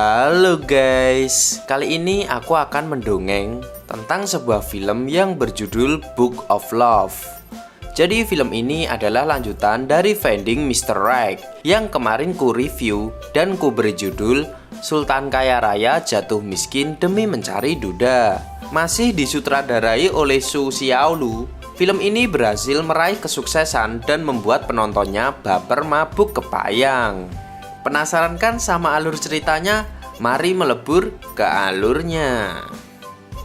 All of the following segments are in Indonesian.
Halo guys, kali ini aku akan mendongeng tentang sebuah film yang berjudul Book of Love. Jadi film ini adalah lanjutan dari Finding Mr. Right yang kemarin ku review dan ku beri judul Sultan Kaya Raya Jatuh Miskin Demi Mencari Duda. Masih disutradarai oleh Su Xiaolu, film ini berhasil meraih kesuksesan dan membuat penontonnya baper mabuk kepayang. Penasaran kan sama alur ceritanya? Mari melebur ke alurnya.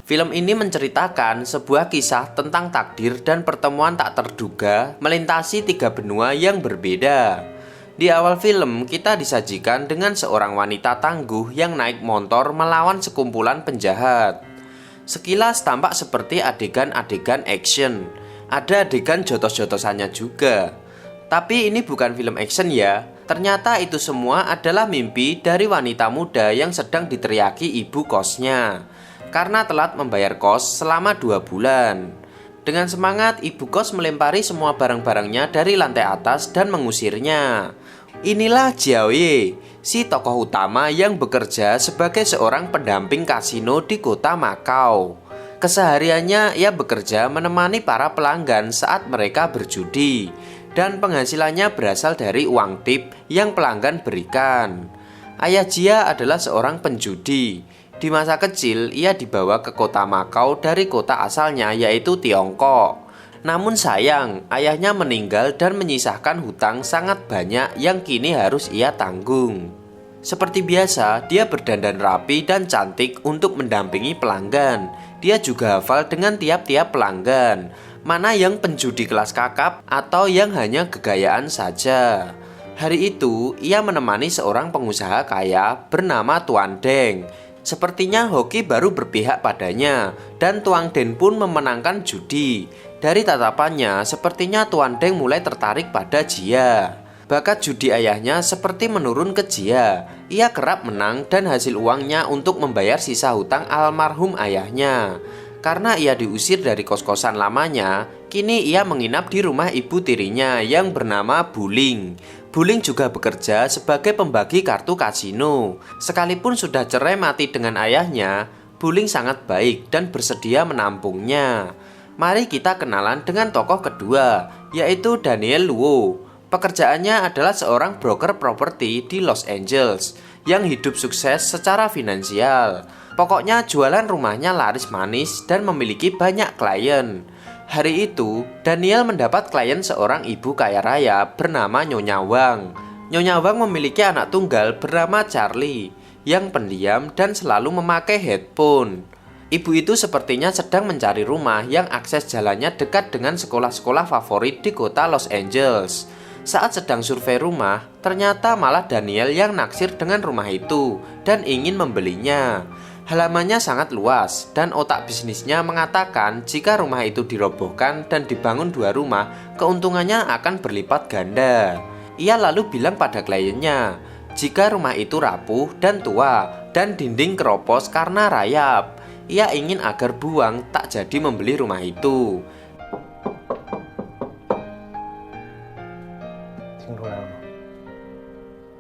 Film ini menceritakan sebuah kisah tentang takdir dan pertemuan tak terduga melintasi tiga benua yang berbeda. Di awal film, kita disajikan dengan seorang wanita tangguh yang naik motor melawan sekumpulan penjahat. Sekilas tampak seperti adegan-adegan action. Ada adegan jotos-jotosannya juga. Tapi ini bukan film action ya. Ternyata itu semua adalah mimpi dari wanita muda yang sedang diteriaki ibu kosnya karena telat membayar kos selama 2 bulan. Dengan semangat, ibu kos melempari semua barang-barangnya dari lantai atas dan mengusirnya. Inilah Jiaoye, si tokoh utama yang bekerja sebagai seorang pendamping kasino di kota Makau. Kesehariannya ia bekerja menemani para pelanggan saat mereka berjudi, dan penghasilannya berasal dari uang tip yang pelanggan berikan. Ayah Jia adalah seorang penjudi. Di masa kecil, ia dibawa ke kota Makau dari kota asalnya yaitu Tiongkok. Namun sayang, ayahnya meninggal dan menyisakan hutang sangat banyak yang kini harus ia tanggung. Seperti biasa, dia berdandan rapi dan cantik untuk mendampingi pelanggan. Dia juga hafal dengan tiap-tiap pelanggan, mana yang penjudi kelas kakap atau yang hanya gegayaan saja. Hari itu, ia menemani seorang pengusaha kaya bernama Tuan Deng. Sepertinya hoki baru berpihak padanya, dan Tuan Deng pun memenangkan judi. Dari tatapannya, sepertinya Tuan Deng mulai tertarik pada Jia. Bakat judi ayahnya seperti menurun ke Jia. Ia kerap menang dan hasil uangnya untuk membayar sisa hutang almarhum ayahnya. Karena ia diusir dari kos-kosan lamanya, kini ia menginap di rumah ibu tirinya yang bernama Buling. Buling juga bekerja sebagai pembagi kartu kasino. Sekalipun sudah cerai mati dengan ayahnya, Buling sangat baik dan bersedia menampungnya. Mari kita kenalan dengan tokoh kedua, yaitu Daniel Luo. Pekerjaannya adalah seorang broker properti di Los Angeles yang hidup sukses secara finansial. Pokoknya jualan rumahnya laris manis dan memiliki banyak klien. Hari itu, Daniel mendapat klien seorang ibu kaya raya bernama Nyonya Wang. Nyonya Wang memiliki anak tunggal bernama Charlie yang pendiam dan selalu memakai headphone. Ibu itu sepertinya sedang mencari rumah yang akses jalannya dekat dengan sekolah-sekolah favorit di kota Los Angeles. Saat sedang survei rumah, ternyata malah Daniel yang naksir dengan rumah itu dan ingin membelinya. Halamannya sangat luas dan otak bisnisnya mengatakan jika rumah itu dirobohkan dan dibangun 2 rumah, keuntungannya akan berlipat ganda. Ia lalu bilang pada kliennya, jika rumah itu rapuh dan tua dan dinding keropos karena rayap, ia ingin agar buang tak jadi membeli rumah itu.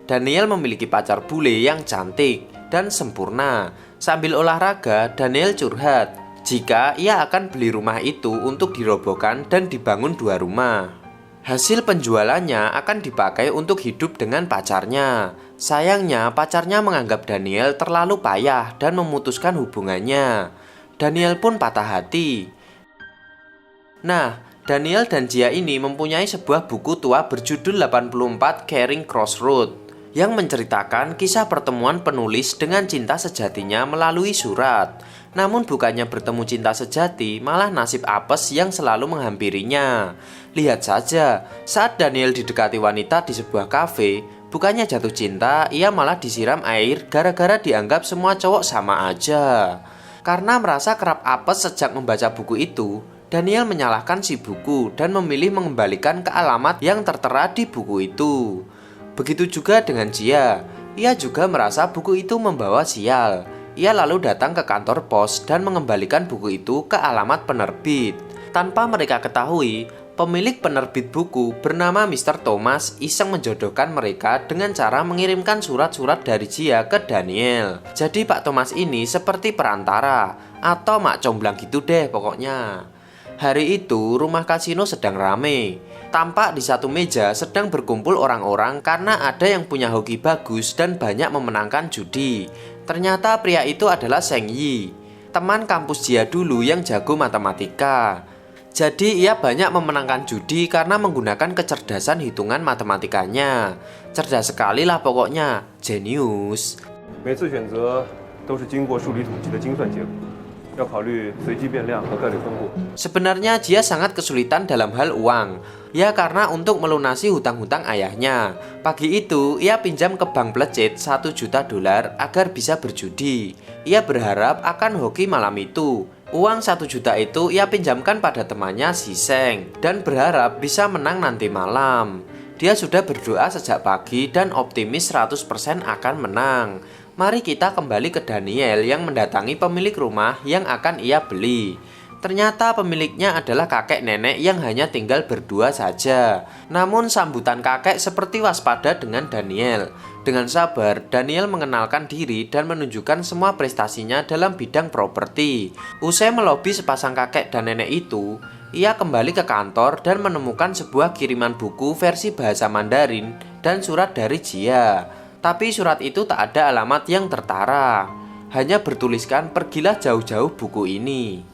Daniel memiliki pacar bule yang cantik dan sempurna. Sambil olahraga, Daniel curhat jika ia akan beli rumah itu untuk dirobohkan dan dibangun 2 rumah. Hasil penjualannya akan dipakai untuk hidup dengan pacarnya. Sayangnya, pacarnya menganggap Daniel terlalu payah dan memutuskan hubungannya. Daniel pun patah hati. Nah, Daniel dan Jia ini mempunyai sebuah buku tua berjudul 84 Caring Crossroad yang menceritakan kisah pertemuan penulis dengan cinta sejatinya melalui surat. Namun bukannya bertemu cinta sejati, malah nasib apes yang selalu menghampirinya. Lihat saja, saat Daniel didekati wanita di sebuah kafe, bukannya jatuh cinta, ia malah disiram air gara-gara dianggap semua cowok sama aja. Karena merasa kerap apes sejak membaca buku itu, Daniel menyalahkan si buku dan memilih mengembalikan ke alamat yang tertera di buku itu. Begitu juga dengan Jia, ia juga merasa buku itu membawa sial. Ia lalu datang ke kantor pos dan mengembalikan buku itu ke alamat penerbit. Tanpa mereka ketahui, Pemilik penerbit buku bernama Mr. Thomas iseng menjodohkan mereka dengan cara mengirimkan surat-surat dari Jia ke Daniel. Jadi Pak Thomas ini seperti perantara atau mak comblang gitu deh pokoknya. Hari itu rumah kasino sedang rame. Tampak di satu meja sedang berkumpul orang-orang karena ada yang punya hoki bagus dan banyak memenangkan judi. Ternyata pria itu adalah Seng Yi, teman kampus Jia dulu yang jago matematika. Jadi ia banyak memenangkan judi karena menggunakan kecerdasan hitungan matematikanya. Cerdas sekali lah pokoknya, jenius. 每次选择都是经过数理统计的精算结果，要考虑随机变量和概率分布。 Sebenarnya dia sangat kesulitan dalam hal uang. Ya karena untuk melunasi hutang-hutang ayahnya. Pagi itu ia pinjam ke bank pelecet 1 juta dolar agar bisa berjudi. Ia berharap akan hoki malam itu. Uang 1 juta itu ia pinjamkan pada temannya si Seng dan berharap bisa menang nanti malam. Dia sudah berdoa sejak pagi dan optimis 100% akan menang. Mari kita kembali ke Daniel yang mendatangi pemilik rumah yang akan ia beli. Ternyata pemiliknya adalah kakek nenek yang hanya tinggal berdua saja. Namun sambutan kakek seperti waspada dengan Daniel. Dengan sabar, Daniel mengenalkan diri dan menunjukkan semua prestasinya dalam bidang properti. Usai melobi sepasang kakek dan nenek itu, ia kembali ke kantor dan menemukan sebuah kiriman buku versi bahasa Mandarin dan surat dari Jia. Tapi surat itu tak ada alamat yang tertara. Hanya bertuliskan pergilah jauh-jauh buku ini.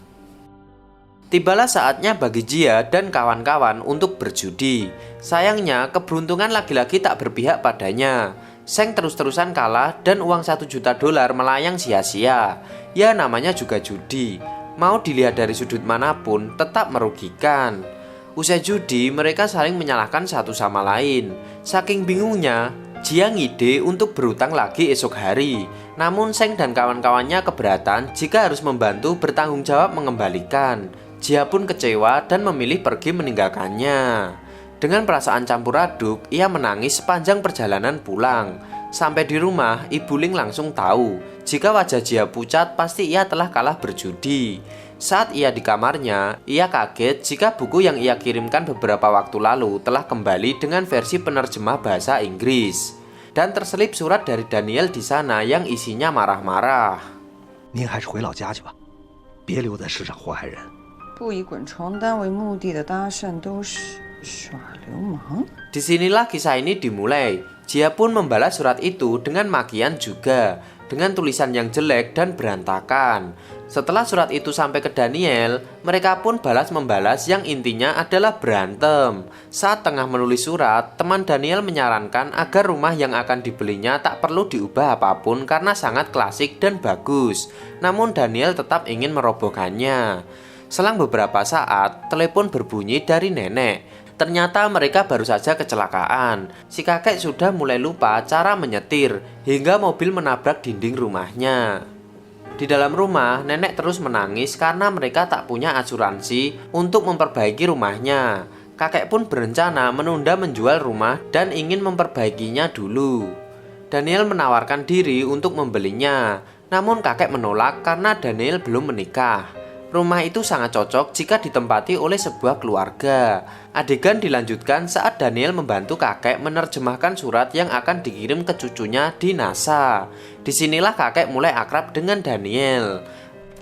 Tibalah saatnya bagi Jia dan kawan-kawan untuk berjudi. Sayangnya keberuntungan lagi-lagi tak berpihak padanya. Seng terus-terusan kalah dan uang 1 juta dolar melayang sia-sia. Ya namanya juga judi. Mau dilihat dari sudut manapun tetap merugikan. Usai judi mereka saling menyalahkan satu sama lain. Saking bingungnya, Jia ngide untuk berutang lagi esok hari. Namun Seng dan kawan-kawannya keberatan jika harus membantu bertanggung jawab mengembalikan. Jia pun kecewa dan memilih pergi meninggalkannya. Dengan perasaan campur aduk, ia menangis sepanjang perjalanan pulang. Sampai di rumah, Ibu Ling langsung tahu jika wajah Jia pucat pasti ia telah kalah berjudi. Saat ia di kamarnya, ia kaget jika buku yang ia kirimkan beberapa waktu lalu telah kembali dengan versi penerjemah bahasa Inggris. Dan terselip surat dari Daniel di sana yang isinya marah-marah. 您还是回老家去吧，别留在世上祸害人。 不以滚床单为目的的搭讪都是耍流氓。 Disinilah kisah ini dimulai. Jia pun membalas surat itu dengan makian juga, dengan tulisan yang jelek dan berantakan. Setelah surat itu sampai ke Daniel, mereka pun balas-membalas yang intinya adalah berantem. Saat tengah menulis surat, teman Daniel menyarankan agar rumah yang akan dibelinya tak perlu diubah apapun karena sangat klasik dan bagus. Namun Daniel tetap ingin merobohkannya. Selang beberapa saat, telepon berbunyi dari nenek. Ternyata mereka baru saja kecelakaan. Si kakek sudah mulai lupa cara menyetir hingga mobil menabrak dinding rumahnya. Di dalam rumah, nenek terus menangis karena mereka tak punya asuransi untuk memperbaiki rumahnya. Kakek pun berencana menunda menjual rumah dan ingin memperbaikinya dulu. Daniel menawarkan diri untuk membelinya, namun kakek menolak karena Daniel belum menikah. Rumah itu sangat cocok jika ditempati oleh sebuah keluarga. Adegan dilanjutkan saat Daniel membantu kakek menerjemahkan surat yang akan dikirim ke cucunya di NASA. Disinilah kakek mulai akrab dengan Daniel.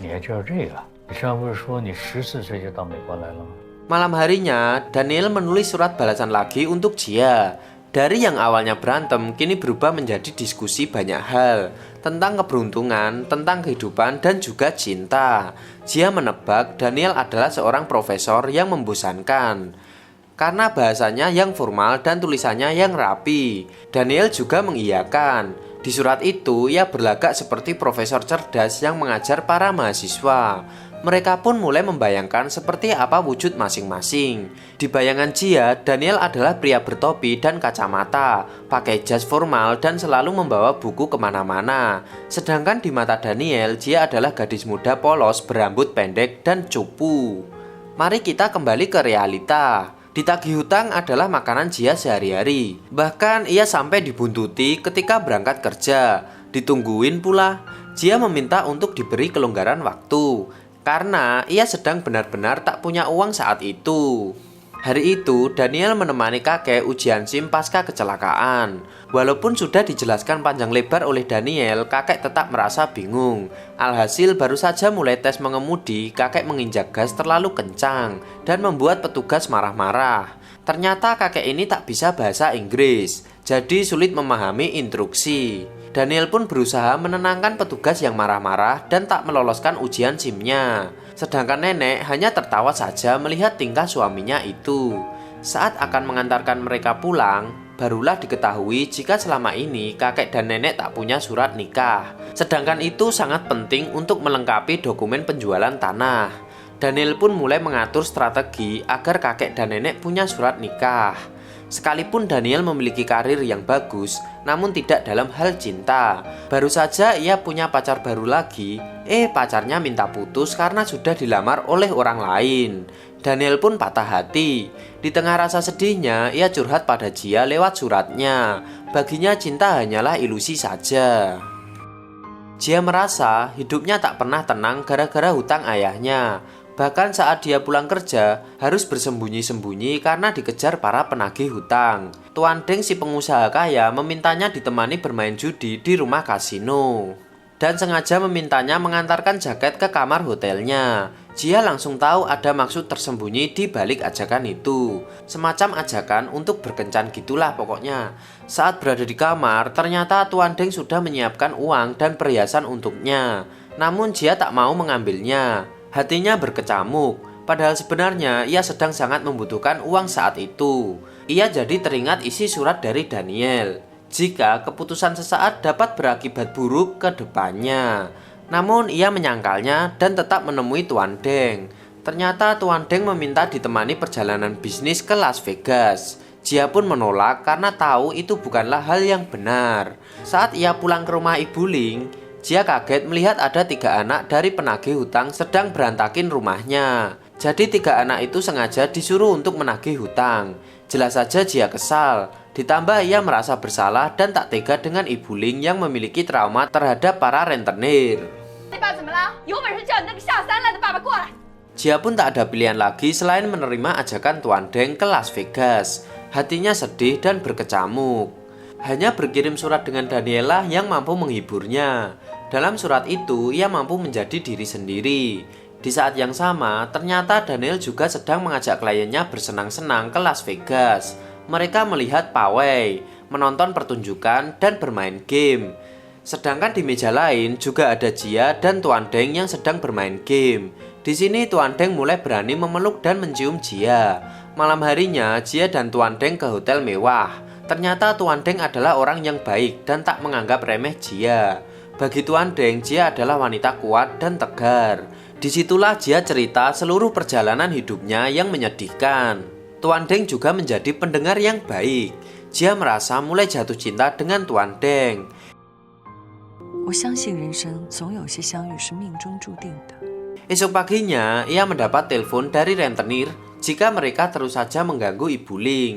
你还知道这个？你上不是说你14岁就到美国来了吗？ Malam harinya, Daniel menulis surat balasan lagi untuk Jia. Dari yang awalnya berantem, kini berubah menjadi diskusi banyak hal. Tentang keberuntungan, tentang kehidupan, dan juga cinta. Jia menebak Daniel adalah seorang profesor yang membosankan karena bahasanya yang formal dan tulisannya yang rapi. Daniel juga mengiyakan. Di surat itu, ia berlagak seperti profesor cerdas yang mengajar para mahasiswa. Mereka pun mulai membayangkan seperti apa wujud masing-masing. Di bayangan Jia, Daniel adalah pria bertopi dan kacamata, pakai jas formal dan selalu membawa buku kemana-mana. Sedangkan di mata Daniel, Jia adalah gadis muda polos berambut pendek dan cupu. Mari kita kembali ke realita. Ditagih hutang adalah makanan Jia sehari-hari. Bahkan ia sampai dibuntuti ketika berangkat kerja. Ditungguin pula. Jia meminta untuk diberi kelonggaran waktu karena ia sedang benar-benar tak punya uang saat itu. Hari itu, Daniel menemani kakek ujian SIM pasca kecelakaan. Walaupun sudah dijelaskan panjang lebar oleh Daniel, kakek tetap merasa bingung. Alhasil baru saja mulai tes mengemudi, kakek menginjak gas terlalu kencang dan membuat petugas marah-marah. Ternyata kakek ini tak bisa bahasa Inggris, jadi sulit memahami instruksi. Daniel pun berusaha menenangkan petugas yang marah-marah dan tak meloloskan ujian SIM-nya. Sedangkan nenek hanya tertawa saja melihat tingkah suaminya itu. Saat akan mengantarkan mereka pulang, barulah diketahui jika selama ini kakek dan nenek tak punya surat nikah. Sedangkan itu sangat penting untuk melengkapi dokumen penjualan tanah. Daniel pun mulai mengatur strategi agar kakek dan nenek punya surat nikah. Sekalipun Daniel memiliki karir yang bagus, namun tidak dalam hal cinta. Baru saja ia punya pacar baru lagi, pacarnya minta putus karena sudah dilamar oleh orang lain. Daniel pun patah hati. Di tengah rasa sedihnya, ia curhat pada Jia lewat suratnya. Baginya cinta hanyalah ilusi saja. Jia merasa hidupnya tak pernah tenang gara-gara hutang ayahnya. Bahkan saat dia pulang kerja, harus bersembunyi-sembunyi karena dikejar para penagih hutang. Tuan Deng si pengusaha kaya memintanya ditemani bermain judi di rumah kasino. Dan sengaja memintanya mengantarkan jaket ke kamar hotelnya. Jia langsung tahu ada maksud tersembunyi di balik ajakan itu. Semacam ajakan untuk berkencan gitulah pokoknya. Saat berada di kamar, ternyata Tuan Deng sudah menyiapkan uang dan perhiasan untuknya. Namun Jia tak mau mengambilnya. Hatinya berkecamuk, padahal sebenarnya ia sedang sangat membutuhkan uang saat itu. Ia jadi teringat isi surat dari Daniel, jika keputusan sesaat dapat berakibat buruk ke depannya. Namun ia menyangkalnya dan tetap menemui Tuan Deng. Ternyata Tuan Deng meminta ditemani perjalanan bisnis ke Las Vegas. Jia pun menolak karena tahu itu bukanlah hal yang benar. Saat ia pulang ke rumah Ibu Ling, Jia kaget melihat ada 3 anak dari penagih hutang sedang berantakin rumahnya. Jadi 3 anak itu sengaja disuruh untuk menagih hutang. Jelas saja Jia kesal. Ditambah ia merasa bersalah dan tak tega dengan Ibu Ling yang memiliki trauma terhadap para rentenir. Jia pun tak ada pilihan lagi selain menerima ajakan Tuan Deng ke Las Vegas. Hatinya sedih dan berkecamuk. Hanya berkirim surat dengan Daniela yang mampu menghiburnya. Dalam surat itu, ia mampu menjadi diri sendiri. Di saat yang sama, ternyata Daniel juga sedang mengajak kliennya bersenang-senang ke Las Vegas. Mereka melihat pawai, menonton pertunjukan, dan bermain game. Sedangkan di meja lain juga ada Jia dan Tuan Deng yang sedang bermain game. Di sini Tuan Deng mulai berani memeluk dan mencium Jia. Malam harinya, Jia dan Tuan Deng ke hotel mewah. Ternyata Tuan Deng adalah orang yang baik dan tak menganggap remeh Jia. Bagi Tuan Deng, Jia adalah wanita kuat dan tegar. Disitulah Jia cerita seluruh perjalanan hidupnya yang menyedihkan. Tuan Deng juga menjadi pendengar yang baik. Jia merasa mulai jatuh cinta dengan Tuan Deng. Esok paginya, ia mendapat telepon dari rentenir jika mereka terus saja mengganggu Ibu Ling.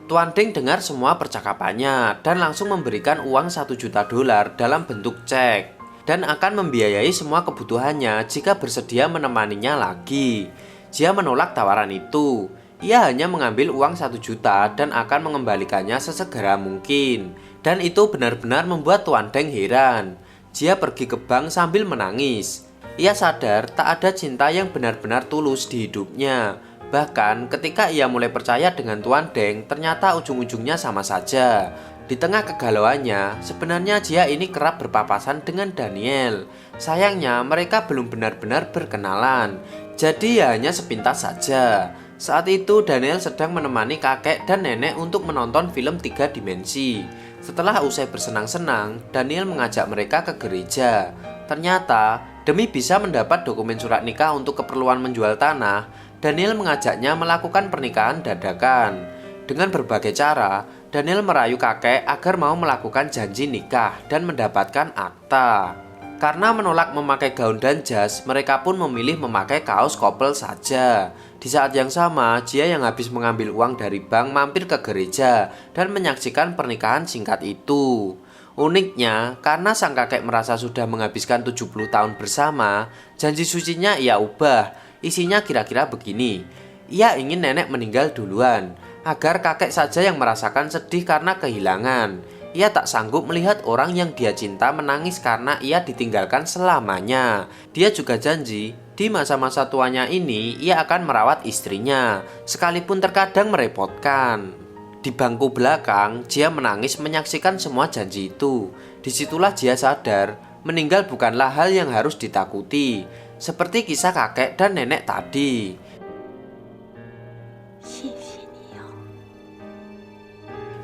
Tuan Deng dengar semua percakapannya dan langsung memberikan uang $1 juta dalam bentuk cek dan akan membiayai semua kebutuhannya jika bersedia menemaninya lagi. Jia menolak tawaran itu. Ia hanya mengambil uang 1 juta dan akan mengembalikannya sesegera mungkin. Dan itu benar-benar membuat Tuan Deng heran. Jia pergi ke bank sambil menangis. Ia sadar tak ada cinta yang benar-benar tulus di hidupnya. Bahkan ketika ia mulai percaya dengan Tuan Deng, ternyata ujung-ujungnya sama saja. Di tengah kegalauannya, sebenarnya Jia ini kerap berpapasan dengan Daniel. Sayangnya mereka belum benar-benar berkenalan. Jadi ya hanya sepintas saja. Saat itu Daniel sedang menemani kakek dan nenek untuk menonton film 3 dimensi. Setelah usai bersenang-senang, Daniel mengajak mereka ke gereja. Ternyata demi bisa mendapat dokumen surat nikah untuk keperluan menjual tanah, Daniel mengajaknya melakukan pernikahan dadakan. Dengan berbagai cara, Daniel merayu kakek agar mau melakukan janji nikah dan mendapatkan akta. Karena menolak memakai gaun dan jas, mereka pun memilih memakai kaos couple saja. Di saat yang sama, Jia yang habis mengambil uang dari bank mampir ke gereja dan menyaksikan pernikahan singkat itu. Uniknya, karena sang kakek merasa sudah menghabiskan 70 tahun bersama, janji sucinya ia ubah. Isinya kira-kira begini. Ia ingin nenek meninggal duluan, agar kakek saja yang merasakan sedih karena kehilangan. Ia tak sanggup melihat orang yang dia cinta menangis karena ia ditinggalkan selamanya. Dia juga janji, di masa-masa tuanya ini ia akan merawat istrinya, sekalipun terkadang merepotkan. Di bangku belakang, Jia menangis menyaksikan semua janji itu. Disitulah Jia sadar, meninggal bukanlah hal yang harus ditakuti, seperti kisah kakek dan nenek tadi.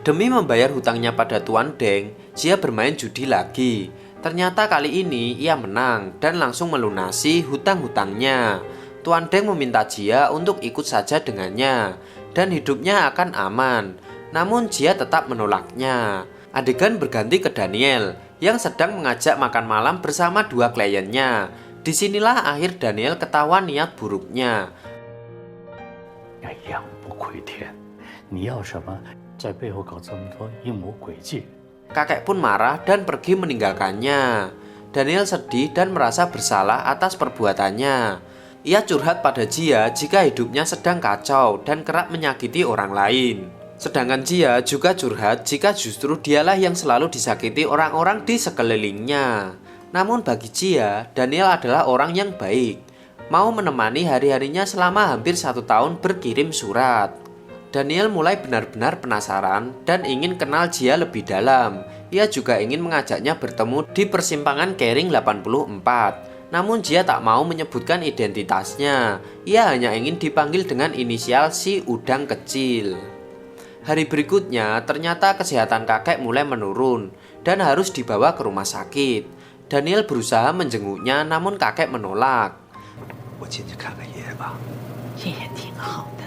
Demi membayar hutangnya pada Tuan Deng, Jia bermain judi lagi. Ternyata kali ini ia menang dan langsung melunasi hutang-hutangnya. Tuan Deng meminta Jia untuk ikut saja dengannya dan hidupnya akan aman. Namun Jia tetap menolaknya. Adegan berganti ke Daniel yang sedang mengajak makan malam bersama dua kliennya. Disinilah akhir Daniel ketahuan niat buruknya. 哎，养不愧天，你要什么？在背后搞这么多阴谋诡计。 Kakek pun marah dan pergi meninggalkannya. Daniel sedih dan merasa bersalah atas perbuatannya. Ia curhat pada Jia jika hidupnya sedang kacau dan kerap menyakiti orang lain. Sedangkan Jia juga curhat jika justru dialah yang selalu disakiti orang-orang di sekelilingnya. Namun bagi Jia, Daniel adalah orang yang baik, mau menemani hari-harinya selama hampir 1 tahun berkirim surat. Daniel mulai benar-benar penasaran dan ingin kenal Jia lebih dalam. Ia juga ingin mengajaknya bertemu di persimpangan Kering 84. Namun Jia tak mau menyebutkan identitasnya. Ia hanya ingin dipanggil dengan inisial si udang kecil. Hari berikutnya, ternyata kesehatan kakek mulai menurun dan harus dibawa ke rumah sakit. Daniel berusaha menjenguknya, namun kakek menolak. 我进去看看爷爷吧。 爷爷挺好的。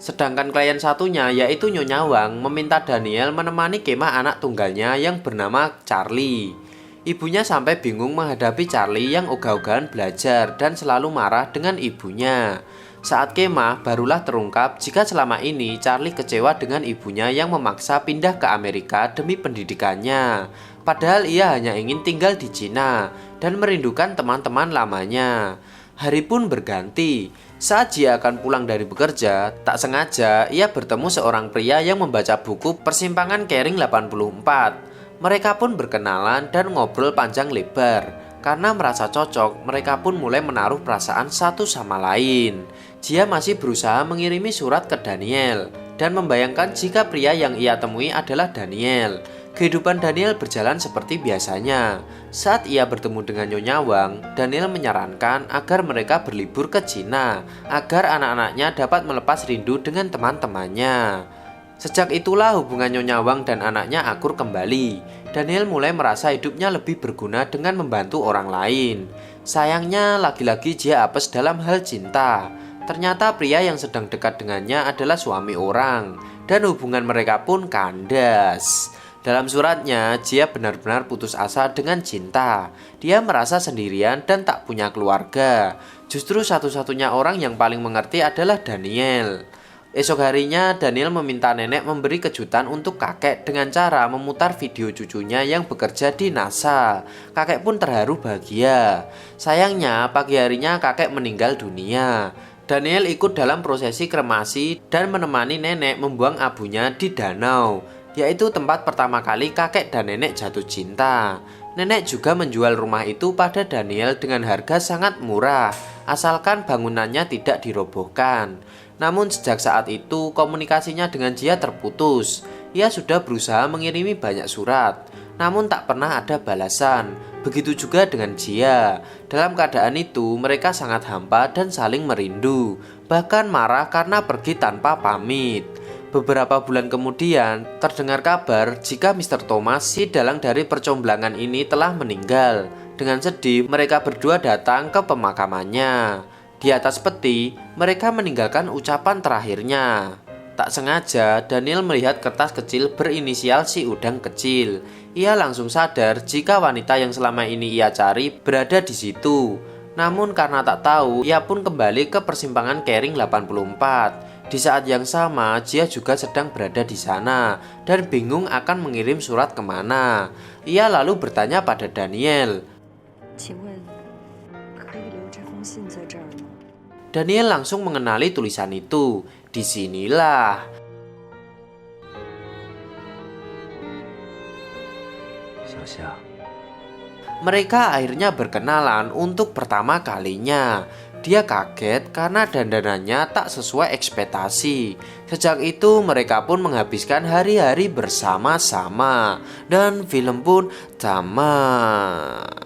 Sedangkan klien satunya yaitu Nyonya Wang meminta Daniel menemani kemah anak tunggalnya yang bernama Charlie. Ibunya sampai bingung menghadapi Charlie yang ogah-ogahan belajar dan selalu marah dengan ibunya. Saat kemah barulah terungkap jika selama ini Charlie kecewa dengan ibunya yang memaksa pindah ke Amerika demi pendidikannya. Padahal ia hanya ingin tinggal di Cina dan merindukan teman-teman lamanya. Hari pun berganti. Saat Jia akan pulang dari bekerja, tak sengaja ia bertemu seorang pria yang membaca buku Persimpangan Kering 84. Mereka pun berkenalan dan ngobrol panjang lebar. Karena merasa cocok, mereka pun mulai menaruh perasaan satu sama lain. Jia masih berusaha mengirimi surat ke Daniel dan membayangkan jika pria yang ia temui adalah Daniel. Kehidupan Daniel berjalan seperti biasanya. Saat ia bertemu dengan Nyonya Wang, Daniel menyarankan agar mereka berlibur ke Cina, agar anak-anaknya dapat melepas rindu dengan teman-temannya. Sejak itulah hubungan Nyonya Wang dan anaknya akur kembali. Daniel mulai merasa hidupnya lebih berguna dengan membantu orang lain. Sayangnya, lagi-lagi Jia apes dalam hal cinta. Ternyata pria yang sedang dekat dengannya adalah suami orang, dan hubungan mereka pun kandas. Dalam suratnya, Jia benar-benar putus asa dengan cinta. Dia merasa sendirian dan tak punya keluarga. Justru satu-satunya orang yang paling mengerti adalah Daniel. Esok harinya, Daniel meminta nenek memberi kejutan untuk kakek dengan cara memutar video cucunya yang bekerja di NASA. Kakek pun terharu bahagia. Sayangnya, pagi harinya kakek meninggal dunia. Daniel ikut dalam prosesi kremasi dan menemani nenek membuang abunya di danau, yaitu tempat pertama kali kakek dan nenek jatuh cinta. Nenek juga menjual rumah itu pada Daniel dengan harga sangat murah, asalkan bangunannya tidak dirobohkan. Namun sejak saat itu komunikasinya dengan Jia terputus. Ia sudah berusaha mengirimi banyak surat, namun tak pernah ada balasan. Begitu juga dengan Jia. Dalam keadaan itu mereka sangat hampa dan saling merindu, bahkan marah karena pergi tanpa pamit. Beberapa bulan kemudian, terdengar kabar jika Mr. Thomas, si dalang dari percomblangan ini, telah meninggal. Dengan sedih, mereka berdua datang ke pemakamannya. Di atas peti, mereka meninggalkan ucapan terakhirnya. Tak sengaja, Daniel melihat kertas kecil berinisial si udang kecil. Ia langsung sadar jika wanita yang selama ini ia cari berada di situ. Namun karena tak tahu, ia pun kembali ke persimpangan Kering 84. Di saat yang sama, Jia juga sedang berada di sana dan bingung akan mengirim surat kemana. Ia lalu bertanya pada Daniel, Daniel langsung mengenali tulisan itu. Disinilah. 小夏， Mereka akhirnya berkenalan untuk pertama kalinya. Dia kaget karena dandanannya tak sesuai ekspektasi. Sejak itu mereka pun menghabiskan hari-hari bersama-sama. Dan film pun tamat.